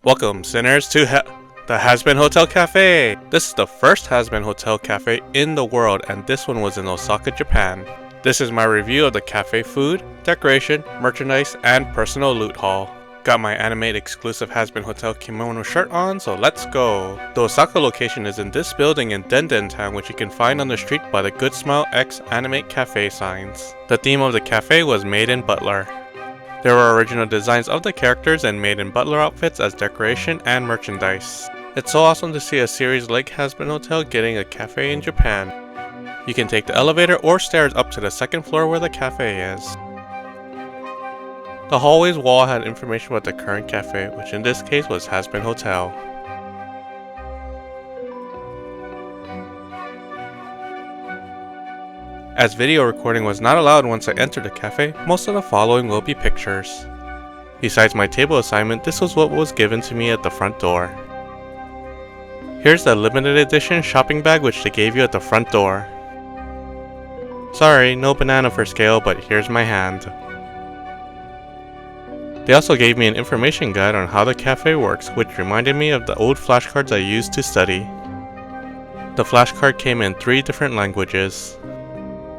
Welcome, sinners, to the Hazbin Hotel Cafe! This is the first Hazbin Hotel Cafe in the world, and this one was in Osaka, Japan. This is my review of the cafe food, decoration, merchandise, and personal loot haul. Got my anime exclusive Hazbin Hotel kimono shirt on, so let's go! The Osaka location is in this building in Denden Town, which you can find on the street by the Good Smile X Animate Cafe signs. The theme of the cafe was Maid and Butler. There were original designs of the characters and Maid and Butler outfits as decoration and merchandise. It's so awesome to see a series like Hazbin Hotel getting a cafe in Japan. You can take the elevator or stairs up to the second floor where the cafe is. The hallway's wall had information about the current cafe, which in this case was Hazbin Hotel. As video recording was not allowed once I entered the cafe, most of the following will be pictures. Besides my table assignment, this was what was given to me at the front door. Here's the limited edition shopping bag which they gave you at the front door. Sorry, no banana for scale, but here's my hand. They also gave me an information guide on how the cafe works, which reminded me of the old flashcards I used to study. The flashcard came in 3 different languages.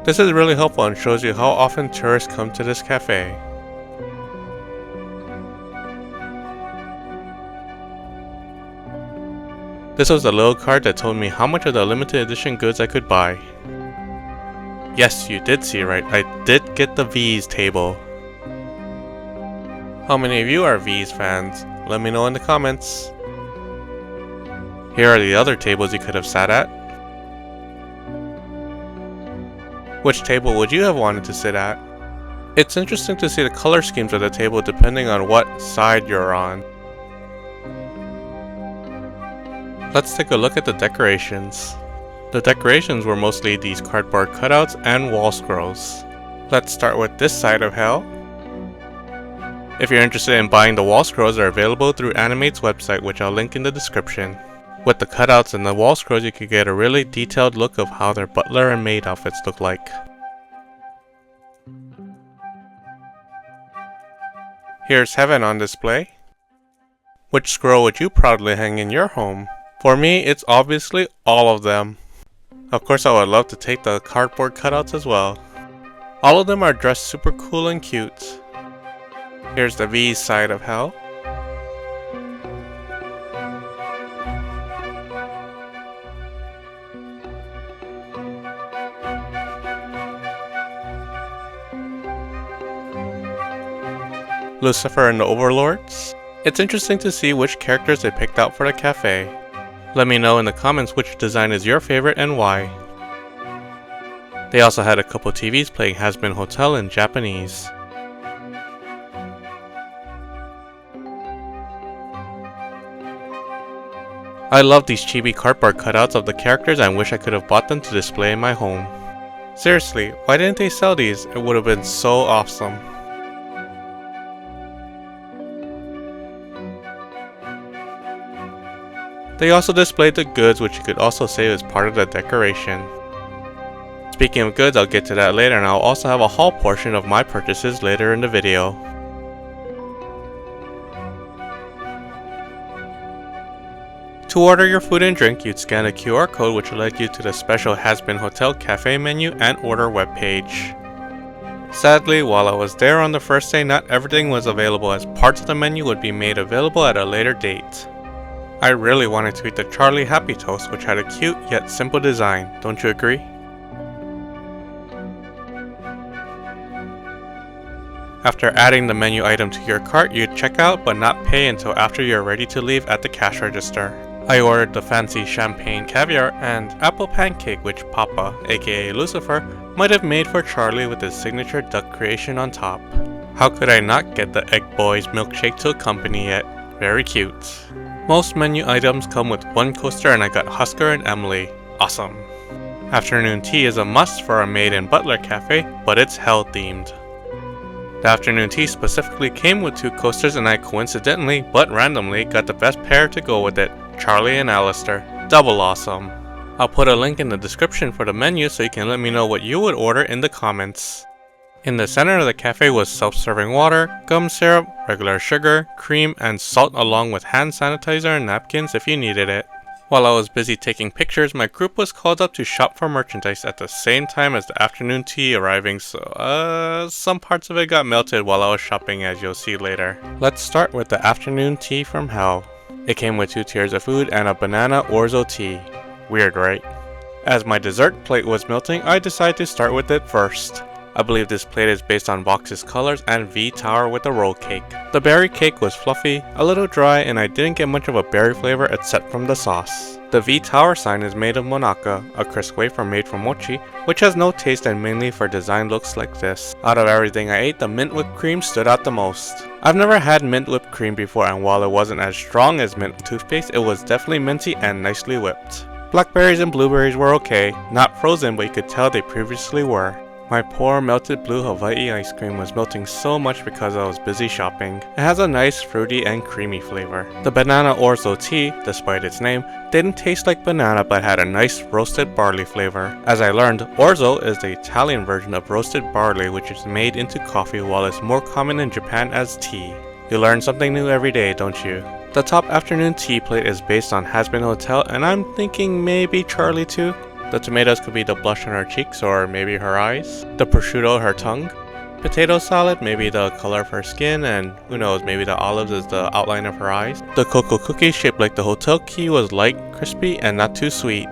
This is really helpful and shows you how often tourists come to this cafe. This was a little card that told me how much of the limited edition goods I could buy. Yes, you did see right, I did get the V's table. How many of you are V's fans? Let me know in the comments. Here are the other tables you could have sat at. Which table would you have wanted to sit at? It's interesting to see the color schemes of the table depending on what side you're on. Let's take a look at the decorations. The decorations were mostly these cardboard cutouts and wall scrolls. Let's start with this side of hell. If you're interested in buying the wall scrolls, they're available through Animate's website, which I'll link in the description. With the cutouts and the wall scrolls, you can get a really detailed look of how their butler and maid outfits look like. Here's Heaven on display. Which scroll would you proudly hang in your home? For me, it's obviously all of them. Of course, I would love to take the cardboard cutouts as well. All of them are dressed super cool and cute. Here's the V side of hell. Lucifer and the Overlords. It's interesting to see which characters they picked out for the cafe. Let me know in the comments which design is your favorite and why. They also had a couple TVs playing Hazbin Hotel in Japanese. I love these chibi cardboard cutouts of the characters and wish I could have bought them to display in my home. Seriously, why didn't they sell these? It would have been so awesome. They also displayed the goods, which you could also say was part of the decoration. Speaking of goods, I'll get to that later, and I'll also have a haul portion of my purchases later in the video. To order your food and drink, you'd scan a QR code which will lead you to the special Hazbin Hotel Cafe menu and order webpage. Sadly, while I was there on the first day, not everything was available, as parts of the menu would be made available at a later date. I really wanted to eat the Charlie Happy Toast, which had a cute yet simple design, don't you agree? After adding the menu item to your cart, you'd check out but not pay until after you're ready to leave at the cash register. I ordered the fancy champagne caviar and apple pancake, which Papa, aka Lucifer, might have made for Charlie with his signature duck creation on top. How could I not get the Egg Boys milkshake to accompany it? Very cute. Most menu items come with one coaster, and I got Husker and Emily. Awesome. Afternoon tea is a must for a maid and butler cafe, but it's hell themed. The afternoon tea specifically came with 2 coasters, and I coincidentally, but randomly, got the best pair to go with it, Charlie and Alistair. Double awesome. I'll put a link in the description for the menu so you can let me know what you would order in the comments. In the center of the cafe was self-serving water, gum syrup, regular sugar, cream, and salt along with hand sanitizer and napkins if you needed it. While I was busy taking pictures, my group was called up to shop for merchandise at the same time as the afternoon tea arriving, so some parts of it got melted while I was shopping, as you'll see later. Let's start with the afternoon tea from hell. It came with 2 tiers of food and a banana orzo tea. Weird, right? As my dessert plate was melting, I decided to start with it first. I believe this plate is based on Vox's colors and V Tower with a roll cake. The berry cake was fluffy, a little dry, and I didn't get much of a berry flavor except from the sauce. The V Tower sign is made of monaka, a crisp wafer made from mochi, which has no taste and mainly for design looks like this. Out of everything I ate, the mint whipped cream stood out the most. I've never had mint whipped cream before, and while it wasn't as strong as mint toothpaste, it was definitely minty and nicely whipped. Blackberries and blueberries were okay, not frozen, but you could tell they previously were. My poor melted blue Hawaii ice cream was melting so much because I was busy shopping. It has a nice fruity and creamy flavor. The banana orzo tea, despite its name, didn't taste like banana but had a nice roasted barley flavor. As I learned, orzo is the Italian version of roasted barley which is made into coffee while it's more common in Japan as tea. You learn something new every day, don't you? The top afternoon tea plate is based on Hazbin Hotel, and I'm thinking maybe Charlie too. The tomatoes could be the blush on her cheeks or maybe her eyes. The prosciutto her tongue. Potato salad, maybe the color of her skin, and who knows, maybe the olives is the outline of her eyes. The cocoa cookie shaped like the hotel key was light, crispy, and not too sweet.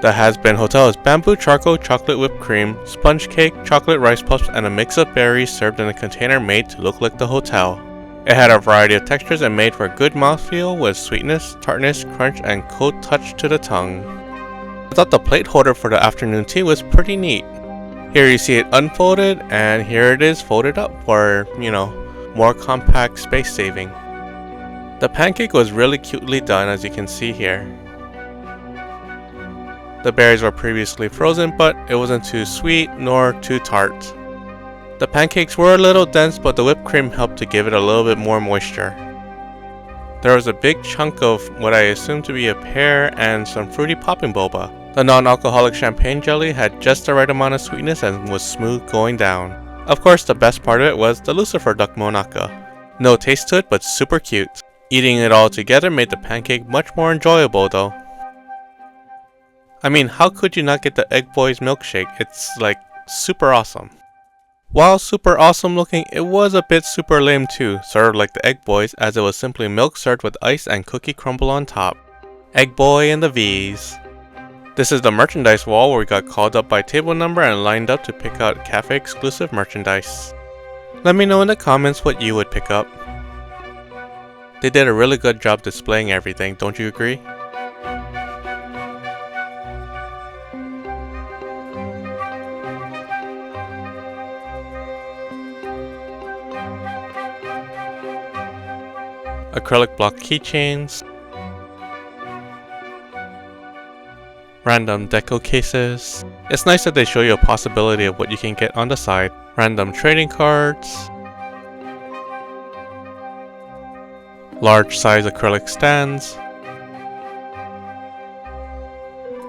The Hazbin Hotel is bamboo charcoal chocolate whipped cream, sponge cake, chocolate rice puffs, and a mix of berries served in a container made to look like the hotel. It had a variety of textures and made for a good mouthfeel with sweetness, tartness, crunch, and cold touch to the tongue. I thought the plate holder for the afternoon tea was pretty neat. Here you see it unfolded, and here it is folded up for, more compact space saving. The pancake was really cutely done, as you can see here. The berries were previously frozen, but it wasn't too sweet nor too tart. The pancakes were a little dense, but the whipped cream helped to give it a little bit more moisture. There was a big chunk of what I assumed to be a pear and some fruity popping boba. The non-alcoholic champagne jelly had just the right amount of sweetness and was smooth going down. Of course, the best part of it was the Lucifer duck monaka. No taste to it, but super cute. Eating it all together made the pancake much more enjoyable though. I mean, how could you not get the Egg Boys milkshake? It's like super awesome. While super awesome looking, it was a bit super lame too, sort of like the Egg Boys, as it was simply milk served with ice and cookie crumble on top. Egg Boy and the V's. This is the merchandise wall where we got called up by table number and lined up to pick out cafe exclusive merchandise. Let me know in the comments what you would pick up. They did a really good job displaying everything, don't you agree? Acrylic block keychains, random deco cases. It's nice that they show you a possibility of what you can get on the side. Random trading cards, large size acrylic stands,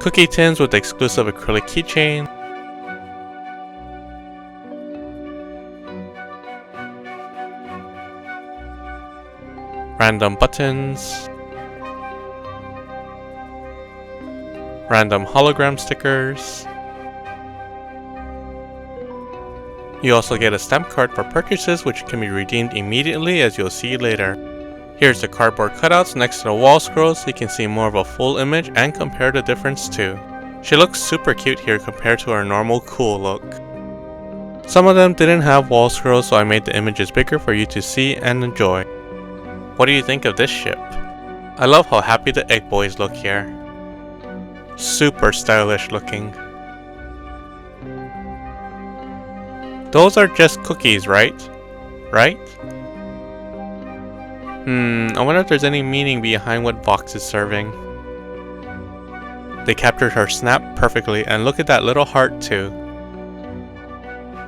cookie tins with exclusive acrylic keychain, random buttons, random hologram stickers. You also get a stamp card for purchases which can be redeemed immediately, as you'll see later. Here's the cardboard cutouts next to the wall scrolls so you can see more of a full image and compare the difference too. She looks super cute here compared to her normal cool look. Some of them didn't have wall scrolls, so I made the images bigger for you to see and enjoy. What do you think of this ship? I love how happy the Egg Boys look here. Super stylish looking. Those are just cookies, right? Right? I wonder if there's any meaning behind what Vox is serving. They captured her snap perfectly, and look at that little heart too.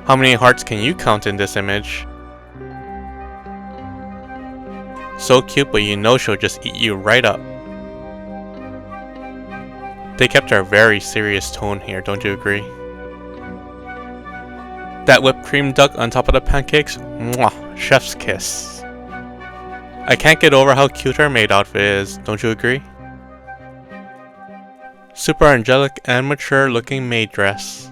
How many hearts can you count in this image? So cute, but you know she'll just eat you right up. They kept a very serious tone here, don't you agree? That whipped cream duck on top of the pancakes, mwah, chef's kiss. I can't get over how cute her maid outfit is, don't you agree? Super angelic and mature looking maid dress.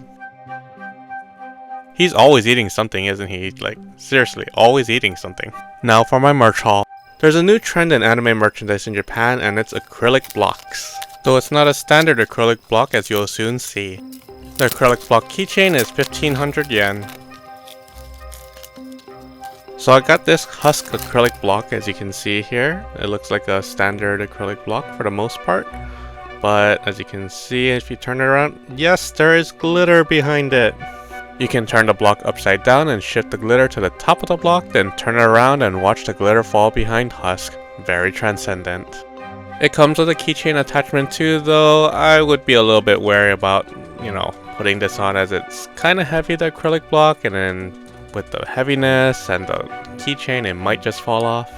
He's always eating something, isn't he? Like, seriously, always eating something. Now for my merch haul. There's a new trend in anime merchandise in Japan, and it's acrylic blocks. Though it's not a standard acrylic block, as you'll soon see. The acrylic block keychain is 1500 yen. So I got this Husk acrylic block, as you can see here. It looks like a standard acrylic block for the most part. But as you can see, if you turn it around, yes, there is glitter behind it. You can turn the block upside down and shift the glitter to the top of the block, then turn it around and watch the glitter fall behind Husk. Very transcendent. It comes with a keychain attachment too, though I would be a little bit wary about, putting this on, as it's kind of heavy, the acrylic block, and then with the heaviness and the keychain, it might just fall off.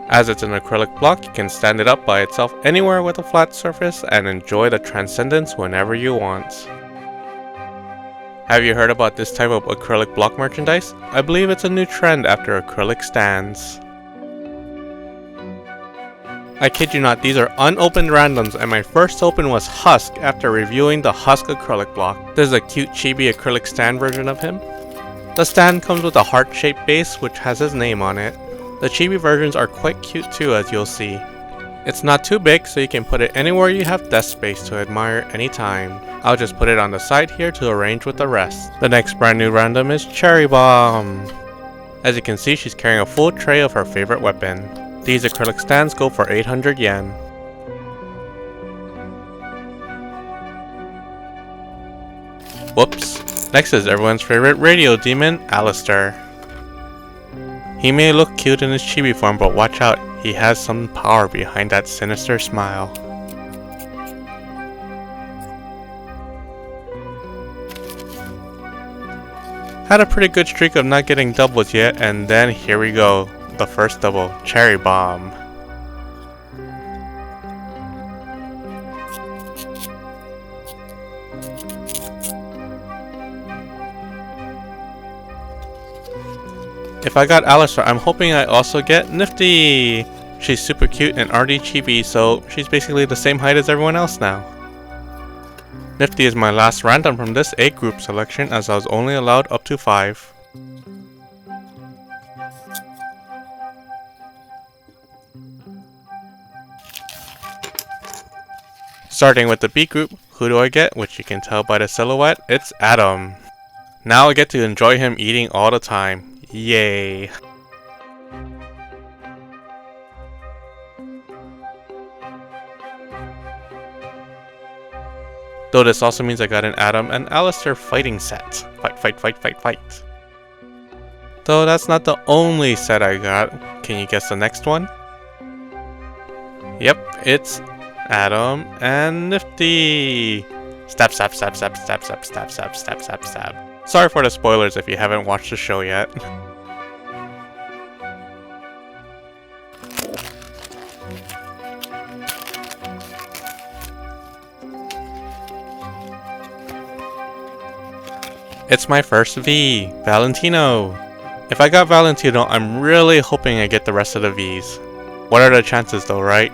As it's an acrylic block, you can stand it up by itself anywhere with a flat surface and enjoy the transcendence whenever you want. Have you heard about this type of acrylic block merchandise? I believe it's a new trend after acrylic stands. I kid you not, these are unopened randoms, and my first open was Husk after reviewing the Husk acrylic block. This is a cute chibi acrylic stand version of him. The stand comes with a heart-shaped base which has his name on it. The chibi versions are quite cute too, as you'll see. It's not too big, so you can put it anywhere you have desk space to admire anytime. I'll just put it on the side here to arrange with the rest. The next brand new random is Cherry Bomb. As you can see, she's carrying a full tray of her favorite weapon. These acrylic stands go for 800 yen. Whoops. Next is everyone's favorite radio demon, Alistair. He may look cute in his chibi form, but watch out, he has some power behind that sinister smile. Had a pretty good streak of not getting doubles yet, and then here we go. The first double, Cherry Bomb. If I got Alistair, I'm hoping I also get Nifty! She's super cute and already chibi, so she's basically the same height as everyone else now. Nifty is my last random from this A group selection, as I was only allowed up to 5. Starting with the B group, who do I get? Which you can tell by the silhouette, it's Adam. Now I get to enjoy him eating all the time. Yay. Though this also means I got an Adam and Alistair fighting set. Fight, fight, fight, fight, fight. Though that's not the only set I got. Can you guess the next one? Yep, it's Adam and Nifty. Stab, stab, stab, stab, stab, stab, stab, stab, stab, stab, stab. Sorry for the spoilers if you haven't watched the show yet. It's my first V, Valentino. If I got Valentino, I'm really hoping I get the rest of the Vs. What are the chances though, right?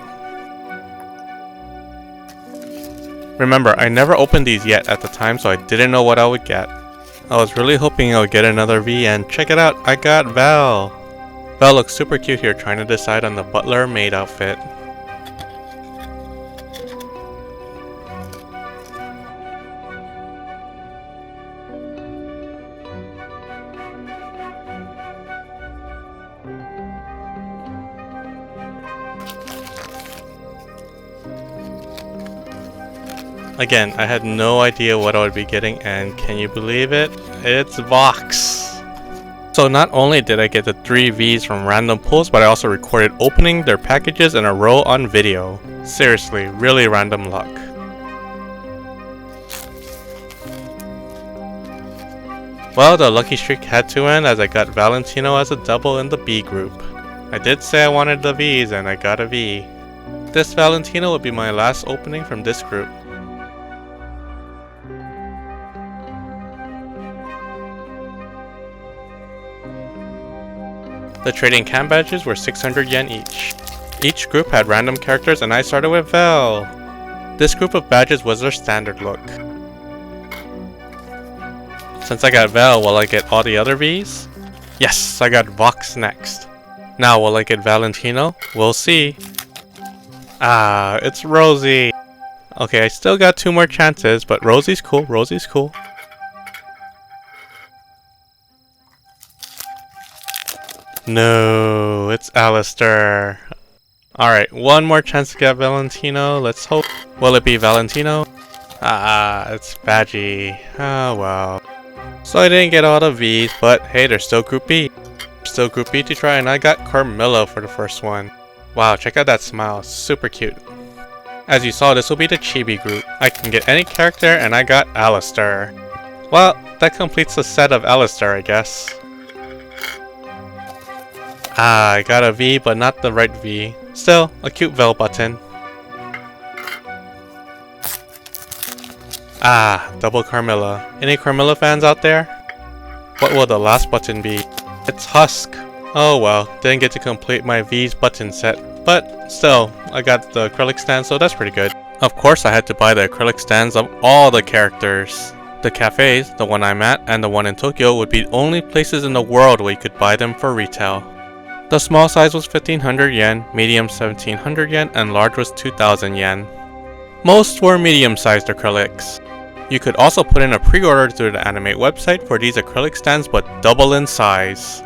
Remember, I never opened these yet at the time, so I didn't know what I would get. I was really hoping I would get another V, and check it out, I got Val. Val looks super cute here, trying to decide on the butler maid outfit. Again, I had no idea what I would be getting, and can you believe it? It's Vox! So not only did I get the 3 Vs from random pulls, but I also recorded opening their packages in a row on video. Seriously, really random luck. Well, the lucky streak had to end as I got Valentino as a double in the B group. I did say I wanted the Vs, and I got a V. This Valentino will be my last opening from this group. The trading camp badges were 600 yen each. Each group had random characters and I started with Vel. This group of badges was their standard look. Since I got Vel, will I get all the other Vs? Yes, I got Vox next. Now will I get Valentino? We'll see. Ah, it's Rosie. Okay, I still got 2 more chances, but Rosie's cool, Rosie's cool. No, it's Alistair. Alright, 1 more chance to get Valentino, let's hope. Will it be Valentino? Ah, it's Badgie. Oh well. So I didn't get all the V's, but hey, there's still Group B. Still Group B to try, and I got Carmilla for the first one. Wow, check out that smile, super cute. As you saw, this will be the Chibi group. I can get any character, and I got Alistair. Well, that completes the set of Alistair, I guess. Ah, I got a V, but not the right V. Still, a cute Vel button. Ah, double Carmilla. Any Carmilla fans out there? What will the last button be? It's Husk. Oh well, didn't get to complete my V's button set, but still, I got the acrylic stand, so that's pretty good. Of course I had to buy the acrylic stands of all the characters. The cafes, the one I'm at, and the one in Tokyo would be the only places in the world where you could buy them for retail. The small size was 1500 yen, medium 1700 yen, and large was 2000 yen. Most were medium-sized acrylics. You could also put in a pre-order through the Animate website for these acrylic stands, but double in size.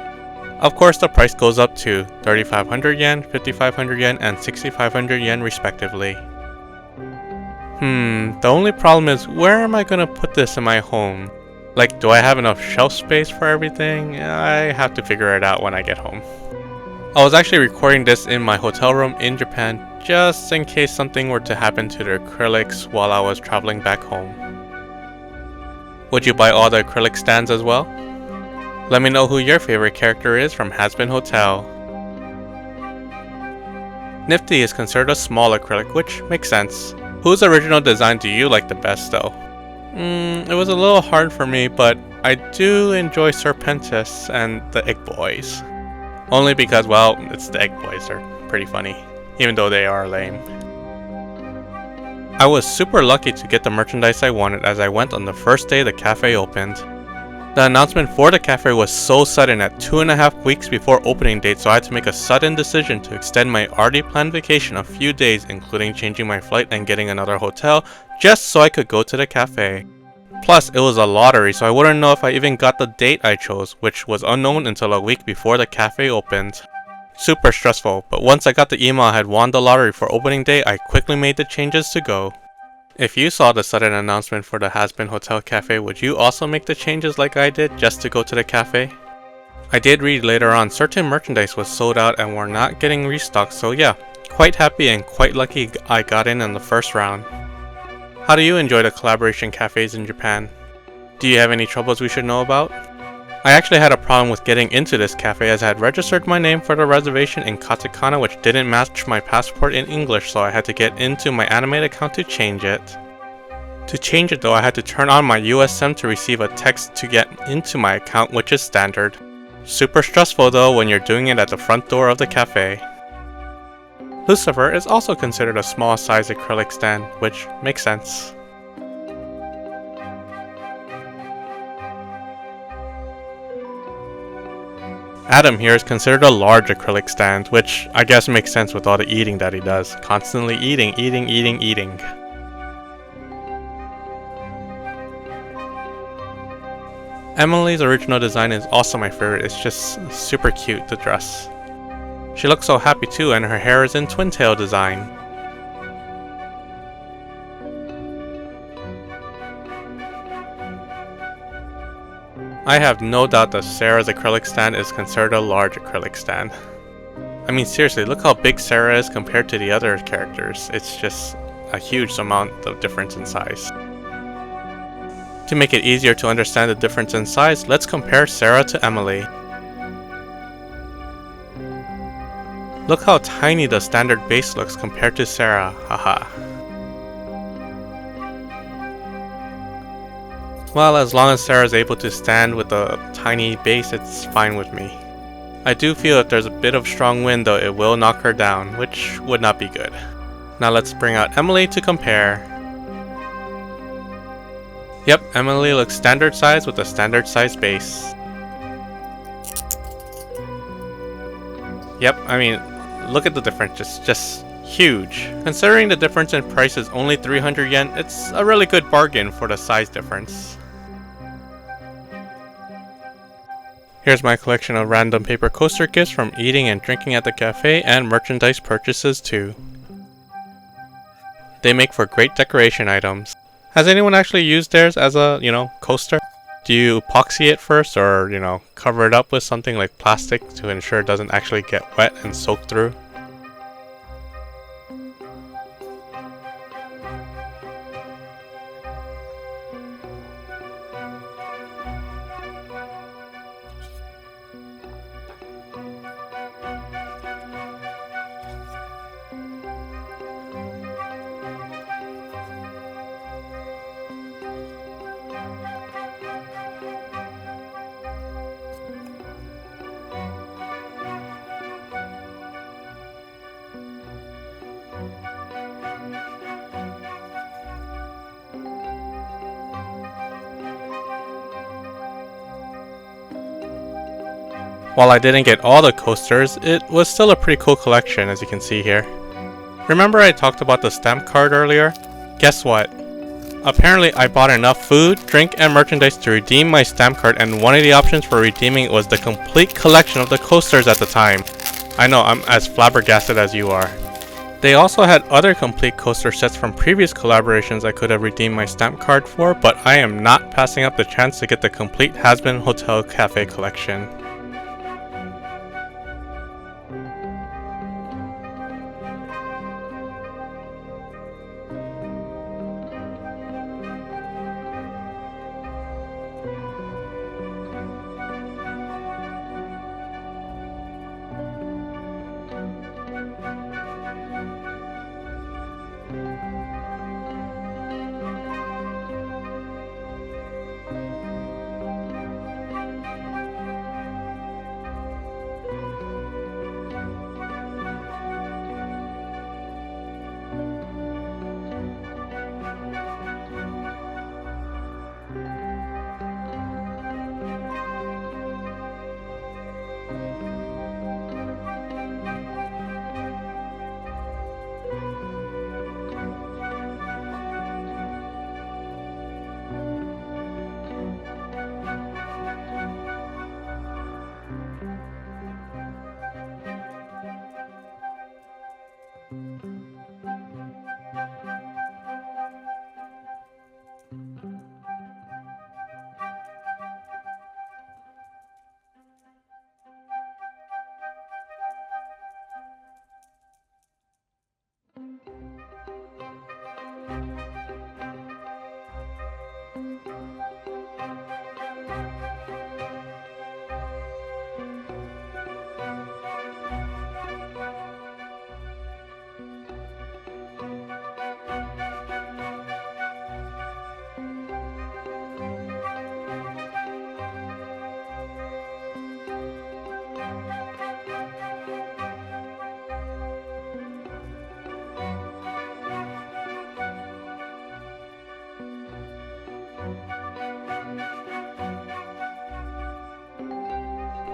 Of course, the price goes up to 3500 yen, 5500 yen, and 6500 yen respectively. The only problem is, where am I gonna put this in my home? Like, do I have enough shelf space for everything? I have to figure it out when I get home. I was actually recording this in my hotel room in Japan, just in case something were to happen to the acrylics while I was traveling back home. Would you buy all the acrylic stands as well? Let me know who your favorite character is from Hazbin Hotel. Nifty is considered a small acrylic, which makes sense. Whose original design do you like the best though? It was a little hard for me, but I do enjoy Serpentis and the Egg Boys. Only because, well, it's the Egg Boys, they're pretty funny, even though they are lame. I was super lucky to get the merchandise I wanted as I went on the first day the cafe opened. The announcement for the cafe was so sudden at 2.5 weeks before opening date, so I had to make a sudden decision to extend my already planned vacation a few days, including changing my flight and getting another hotel, just so I could go to the cafe. Plus, it was a lottery, so I wouldn't know if I even got the date I chose, which was unknown until a week before the cafe opened. Super stressful, but once I got the email I had won the lottery for opening day, I quickly made the changes to go. If you saw the sudden announcement for the Hazbin Hotel Cafe, would you also make the changes like I did just to go to the cafe? I did read later on certain merchandise was sold out and were not getting restocked, so yeah, quite happy and quite lucky I got in the first round. How do you enjoy the collaboration cafes in Japan? Do you have any troubles we should know about? I actually had a problem with getting into this cafe as I had registered my name for the reservation in katakana, which didn't match my passport in English, so I had to get into my Animate account to change it. To change it though, I had to turn on my USM to receive a text to get into my account, which is standard. Super stressful though when you're doing it at the front door of the cafe. Lucifer is also considered a small size acrylic stand, which makes sense. Adam here is considered a large acrylic stand, which I guess makes sense with all the eating that he does. Constantly eating. Emily's original design is also my favorite. It's just super cute, the dress. She looks so happy too, and her hair is in twin tail design. I have no doubt that Sarah's acrylic stand is considered a large acrylic stand. I mean seriously, look how big Sarah is compared to the other characters. It's just a huge amount of difference in size. To make it easier to understand the difference in size, let's compare Sarah to Emily. Look how tiny the standard base looks compared to Sarah, haha. Well, as long as Sarah is able to stand with a tiny base, it's fine with me. I do feel if there's a bit of strong wind though, it will knock her down, which would not be good. Now let's bring out Emily to compare. Yep, Emily looks standard size with a standard size base. Yep, I mean, look at the difference, it's just huge. Considering the difference in price is only 300 yen, it's a really good bargain for the size difference. Here's my collection of random paper coaster gifts from eating and drinking at the cafe and merchandise purchases too. They make for great decoration items. Has anyone actually used theirs as a, coaster? Do you epoxy it first or, cover it up with something like plastic to ensure it doesn't actually get wet and soak through? While I didn't get all the coasters, it was still a pretty cool collection as you can see here. Remember I talked about the stamp card earlier? Guess what? Apparently I bought enough food, drink, and merchandise to redeem my stamp card, and one of the options for redeeming was the complete collection of the coasters at the time. I know, I'm as flabbergasted as you are. They also had other complete coaster sets from previous collaborations I could have redeemed my stamp card for, but I am not passing up the chance to get the complete Hazbin Hotel Cafe collection.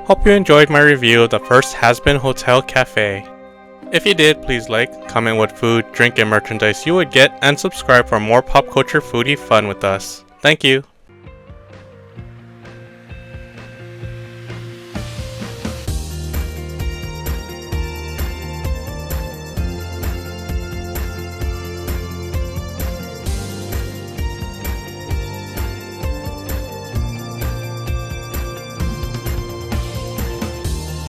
Hope you enjoyed my review of the first Hazbin Hotel Cafe. If you did, please like, comment what food, drink, and merchandise you would get, and subscribe for more pop culture foodie fun with us. Thank you!